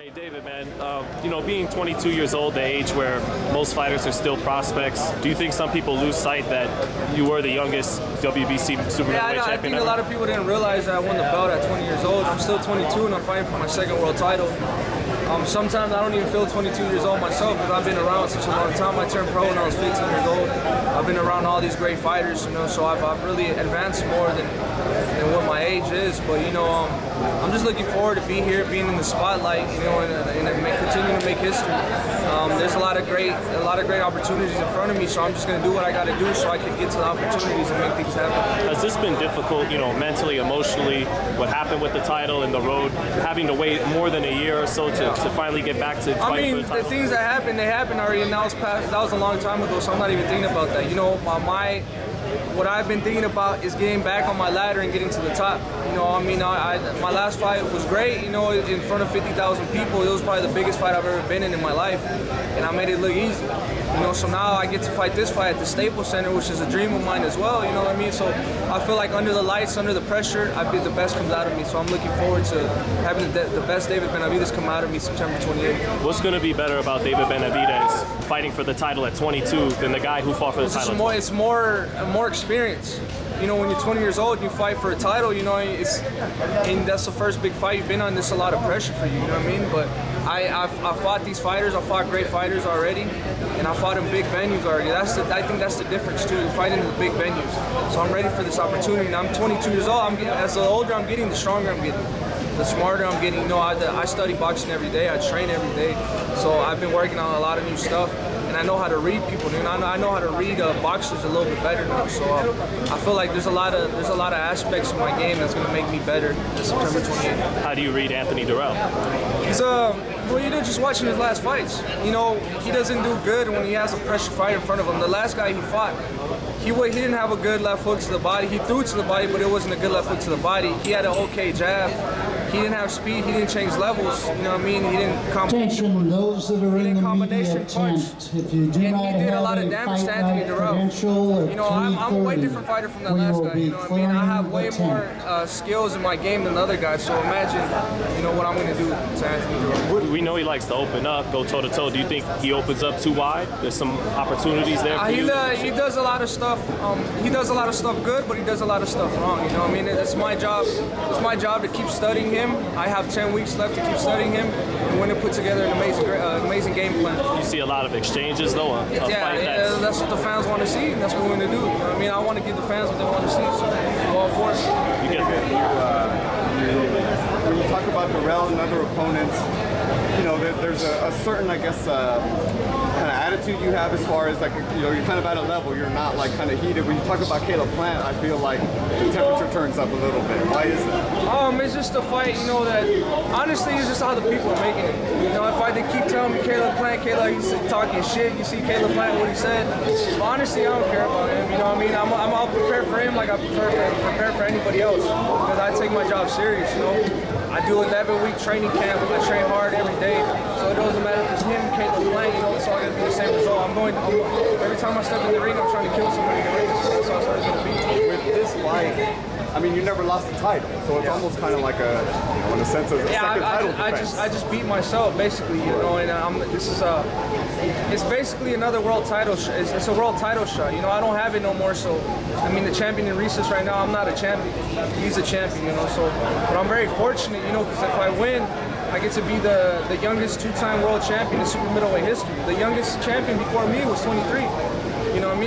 Hey David, man, being 22 years old, the age where most fighters are still prospects, do you think some people lose sight that you were the youngest WBC super middleweight champion I think ever? a lot of people didn't realize that I won the belt at 20 years old. I'm still 22 and I'm fighting for my second world title. Sometimes I don't even feel 22 years old myself because I've been around such a long time. I turned pro when I was 15 years old. I've been around all these great fighters, so I've really advanced more than what my age is. But I'm just looking forward to be here, being in the spotlight, and continuing to make history. There's a lot of great opportunities in front of me, so I'm just going to do what I got to do so I can get to the opportunities and make things happen. Has this been difficult, mentally, emotionally? What happened with the title and the road, having to wait more than a year or so to finally get back to fighting for the title? The things that happened, they happened already, and that was a long time ago, so I'm not even thinking about that. What I've been thinking about is getting back on my ladder and getting to the top. My last fight was great, in front of 50,000 people. It was probably the biggest fight I've ever been in my life, and I made it look easy. So now I get to fight this fight at the Staples Center, which is a dream of mine as well, So I feel like under the lights, under the pressure, the best comes out of me. So I'm looking forward to having the best David Benavidez come out of me September 28th. What's going to be better about David Benavidez fighting for the title at 22 than the guy who fought for the title? It's more experience. When you're 20 years old, you fight for a title, and that's the first big fight you've been on. There's a lot of pressure for you, But I fought these fighters. I fought great fighters already, and I fought in big venues already. I think that's the difference too, fighting in the big venues. So I'm ready for this opportunity. And I'm 22 years old. As the older I'm getting, the stronger I'm getting. The smarter I'm getting. I study boxing every day. I train every day. So I've been working on a lot of new stuff. And I know how to read people, I know how to read boxers a little bit better now. So I feel like there's a lot of aspects of my game that's going to make me better this September 28th. How do you read Anthony Dirrell? He's just watching his last fights. He doesn't do good when he has a pressure fight in front of him. The last guy he fought, he didn't have a good left hook to the body. He threw it to the body, but it wasn't a good left hook to the body. He had an okay jab. He didn't have speed. He didn't change levels. He didn't Attention, those that are in the media tent, if you do not he did have a lot of damage to Anthony Dirrell. I'm a way different fighter from that last guy. I have way more skills in my game than the other guys. So imagine, what I'm going to do to Anthony Dirrell. We know he likes to open up, go toe to toe. Do you think he opens up too wide? There's some opportunities there for you. He does a lot of stuff. He does a lot of stuff good, but he does a lot of stuff wrong. It's my job. It's my job to keep studying him. I have 10 weeks left to keep studying him, and we're going to put together an amazing game plan. You see a lot of exchanges, though. That's what the fans want to see, and that's what we're going to do. I want to give the fans what they want to see, so go all for it. When you talk about Dirrell and other opponents, there's a certain, kind of attitude you have as far as you're kind of at a level. You're not kind of heated. When you talk about Caleb Plant, I feel like the temperature turns up a little bit. Why is that? It's just a fight, that honestly it's just how the people are making it. If I did keep telling me Caleb Plant, he's talking shit. You see Caleb Plant, what he said. But honestly, I don't care about him. I'm all prepared for him like I prepare for anybody else because I take my job serious. I do 11-week training camp. I train hard every day, so it doesn't matter if it's him, Caleb Plant. It's all gonna be the same result. Every time I step in the ring, I'm trying to kill somebody in the ring. So that's how it's gonna be. With this fight, you never lost the title, so it's almost kind of like in a sense of a second title defense. I just beat myself basically, and it's basically another world title. It's a world title shot. I don't have it no more. So the champion in recess right now, I'm not a champion. He's a champion, So, but I'm very fortunate, because if I win, I get to be the youngest two-time world champion in super middleweight history. The youngest champion before me was 23.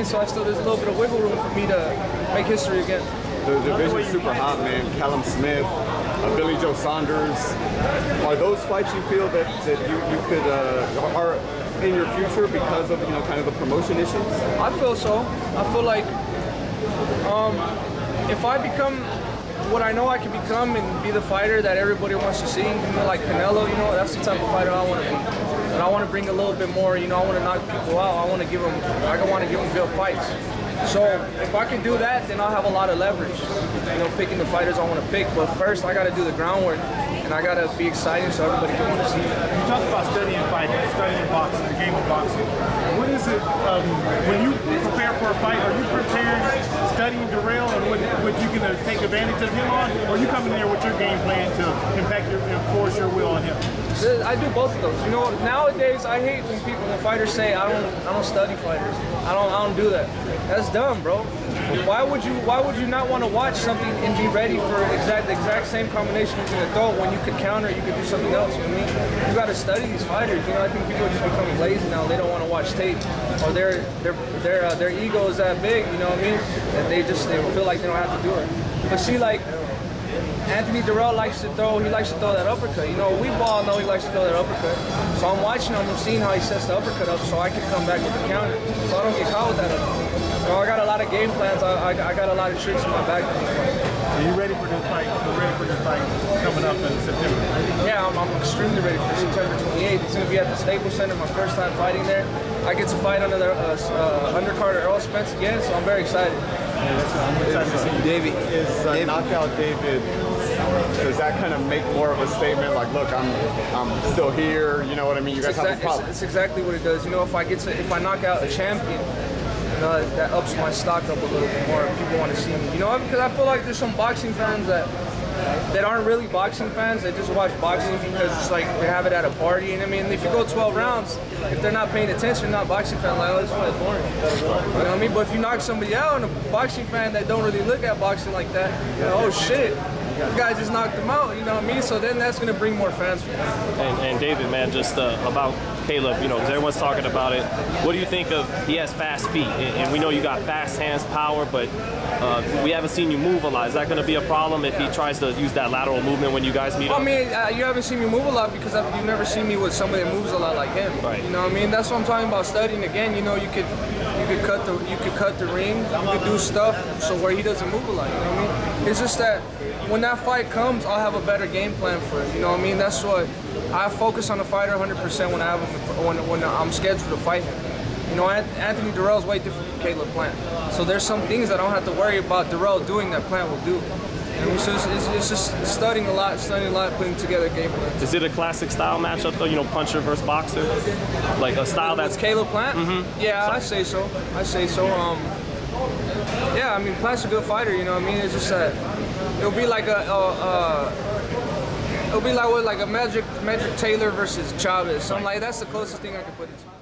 So there's a little bit of wiggle room for me to make history again. The division's super hot, man. Callum Smith, Billy Joe Saunders. Are those fights you feel that you could are in your future because of kind of the promotion issues? I feel so. I feel like if I become what I know I can become and be the fighter that everybody wants to see, like Canelo, that's the type of fighter I want to be. And I want to bring a little bit more, I want to knock people out. I want to give them good fights. So if I can do that, then I'll have a lot of leverage, picking the fighters I want to pick. But first, I got to do the groundwork. and I gotta be exciting so everybody can want to see it. You talk about studying fighting, studying boxing, the game of boxing. What is it, when you prepare for a fight, are you preparing, studying Dirrell and what you can take advantage of him on, or are you coming there with your game plan to enforce your will on him? I do both of those. You know, nowadays I hate when fighters say I don't study fighters. I don't do that. That's dumb, bro. Why would you not want to watch something and be ready for the exact same combination you're gonna throw when you could counter, you could do something else? You know what I mean? You got to study these fighters. You know, I think people are just becoming lazy now. They don't want to watch tape, or their ego is that big. You know what I mean? That they feel like they don't have to do it. But see, like, Anthony Dirrell likes to throw that uppercut. You know, we all know he likes to throw that uppercut. So I'm watching him, I'm seeing how he sets the uppercut up so I can come back with the counter. So I don't get caught with that uppercut. You know, I got a lot of game plans, I got a lot of tricks in my bag. Are you ready for this fight? You're ready for this fight coming up in September? Yeah, I'm extremely ready for September 28th. It's going to be at the Staples Center, my first time fighting there. I get to fight under the undercard Errol Spence again, so I'm very excited. I'm excited to see you. David, is Knockout David, does that kind of make more of a statement? Like, look, I'm still here. You know what I mean? You guys have a problem. It's exactly what it does. You know, if I knock out a champion, you know, that ups my stock up a little bit more. People want to see me. You know, because I feel like there's some boxing fans that aren't really boxing fans. They just watch boxing because it's like they have it at a party. And I mean, if you go 12 rounds, if they're not paying attention, not boxing fan, like, oh, this fight is boring. You know what I mean? But if you knock somebody out, and a boxing fan that don't really look at boxing like that, you know, oh shit, this guy just knocked him out. You know what I mean? So then that's gonna bring more fans for you. And David, man, just about Caleb, you know, because everyone's talking about it. What do you think of? He has fast feet, and we know you got fast hands, power, but we haven't seen you move a lot. Is that going to be a problem if he tries to use that lateral movement when you guys meet up? I mean, you haven't seen me move a lot because you've never seen me with somebody that moves a lot like him. Right. You know what I mean? That's what I'm talking about studying. Again, you know, you could cut the ring, you could do stuff so where he doesn't move a lot. You know what I mean? It's just that when that fight comes, I'll have a better game plan for it. You know what I mean? That's what I focus on the fighter 100% when when I'm scheduled to fight him. You know, Anthony Dirrell's way different from Caleb Plant. So there's some things I don't have to worry about Dirrell doing that Plant will do. You know, so it's just studying a lot, putting together game plans. Is it a classic style matchup though? You know, puncher versus boxer, like a style that's Caleb Plant. Mm-hmm. Yeah, I say so. Yeah, I mean, Plant's a good fighter. You know what I mean? It's just that it'll be like a Magic Taylor versus Chavez. Something like that's the closest thing I can put it to.